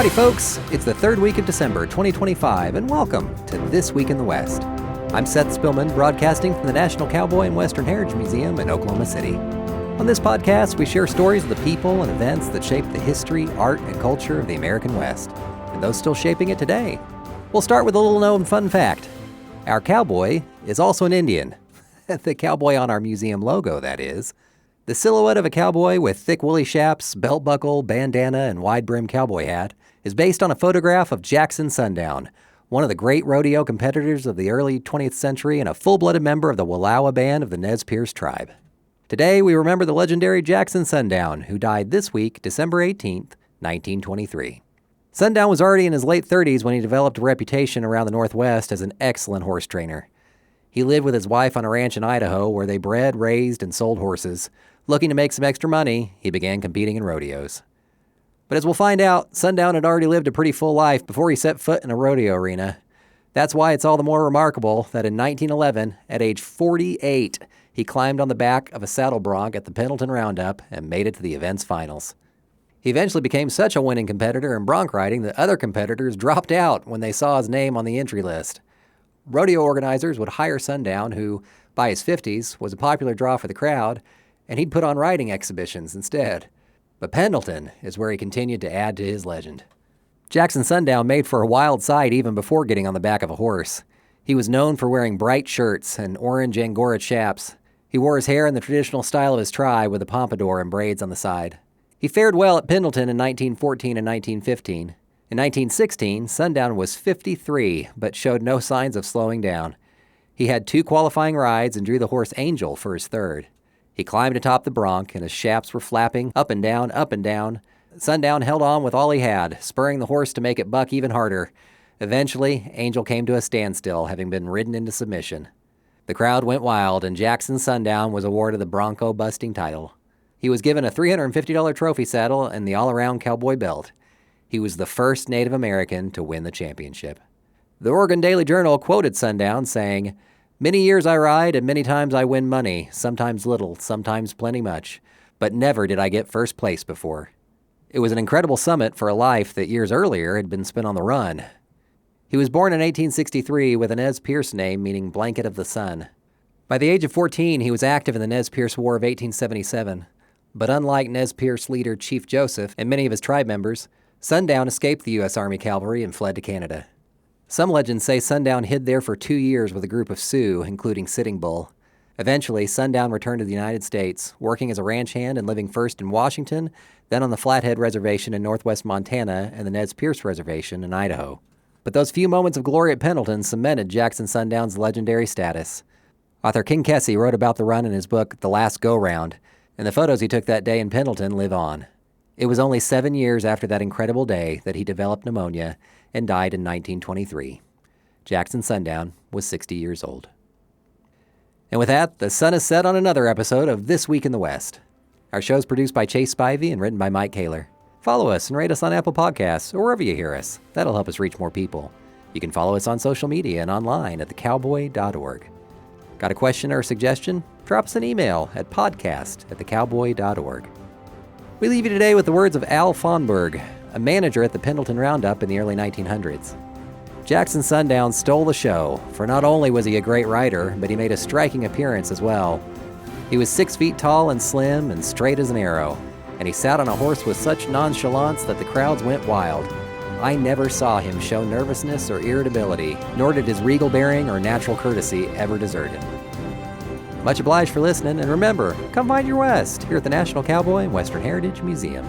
Howdy folks, it's the third week of December 2025 and welcome to This Week in the West. I'm Seth Spillman, broadcasting from the National Cowboy and Western Heritage Museum in Oklahoma City. On this podcast, we share stories of the people and events that shape the history, art, and culture of the American West, and those still shaping it today. We'll start with a little-known fun fact. Our cowboy is also an Indian. The cowboy on our museum logo, that is. The silhouette of a cowboy with thick woolly chaps, belt buckle, bandana, and wide-brimmed cowboy hat is based on a photograph of Jackson Sundown, one of the great rodeo competitors of the early 20th century and a full-blooded member of the Wallowa Band of the Nez Perce tribe. Today, we remember the legendary Jackson Sundown, who died this week, December 18th, 1923. Sundown was already in his late 30s when he developed a reputation around the Northwest as an excellent horse trainer. He lived with his wife on a ranch in Idaho where they bred, raised, and sold horses. Looking to make some extra money, he began competing in rodeos. But as we'll find out, Sundown had already lived a pretty full life before he set foot in a rodeo arena. That's why it's all the more remarkable that in 1911, at age 48, he climbed on the back of a saddle bronc at the Pendleton Roundup and made it to the event's finals. He eventually became such a winning competitor in bronc riding that other competitors dropped out when they saw his name on the entry list. Rodeo organizers would hire Sundown, who, by his 50s, was a popular draw for the crowd, and he'd put on riding exhibitions instead. But Pendleton is where he continued to add to his legend. Jackson Sundown made for a wild sight even before getting on the back of a horse. He was known for wearing bright shirts and orange Angora chaps. He wore his hair in the traditional style of his tribe with a pompadour and braids on the side. He fared well at Pendleton in 1914 and 1915. In 1916, Sundown was 53, but showed no signs of slowing down. He had 2 qualifying rides and drew the horse Angel for his third. He climbed atop the bronc, and his chaps were flapping up and down, up and down. Sundown held on with all he had, spurring the horse to make it buck even harder. Eventually, Angel came to a standstill, having been ridden into submission. The crowd went wild, and Jackson Sundown was awarded the Bronco-busting title. He was given a $350 trophy saddle and the all-around cowboy belt. He was the first Native American to win the championship. The Oregon Daily Journal quoted Sundown saying, "Many years I ride and many times I win money, sometimes little, sometimes plenty much, but never did I get first place before." It was an incredible summit for a life that years earlier had been spent on the run. He was born in 1863 with a Nez Perce name meaning blanket of the sun. By the age of 14, he was active in the Nez Perce War of 1877. But unlike Nez Perce leader Chief Joseph and many of his tribe members, Sundown escaped the U.S. Army cavalry and fled to Canada. Some legends say Sundown hid there for 2 years with a group of Sioux, including Sitting Bull. Eventually, Sundown returned to the United States, working as a ranch hand and living first in Washington, then on the Flathead Reservation in northwest Montana and the Nez Perce Reservation in Idaho. But those few moments of glory at Pendleton cemented Jackson Sundown's legendary status. Author King Kesey wrote about the run in his book, The Last Go-Round, and the photos he took that day in Pendleton live on. It was only 7 years after that incredible day that he developed pneumonia and died in 1923. Jackson Sundown was 60 years old. And with that, the sun is set on another episode of This Week in the West. Our show is produced by Chase Spivey and written by Mike Kaler. Follow us and rate us on Apple Podcasts or wherever you hear us. That'll help us reach more people. You can follow us on social media and online at thecowboy.org. Got a question or a suggestion? Drop us an email at podcast@thecowboy.org. We leave you today with the words of Al Fonberg, a manager at the Pendleton Roundup in the early 1900s. Jackson Sundown stole the show, for not only was he a great rider, but he made a striking appearance as well. He was 6 feet tall and slim and straight as an arrow, and he sat on a horse with such nonchalance that the crowds went wild. I never saw him show nervousness or irritability, nor did his regal bearing or natural courtesy ever desert him. Much obliged for listening, and remember, come find your West here at the National Cowboy and Western Heritage Museum.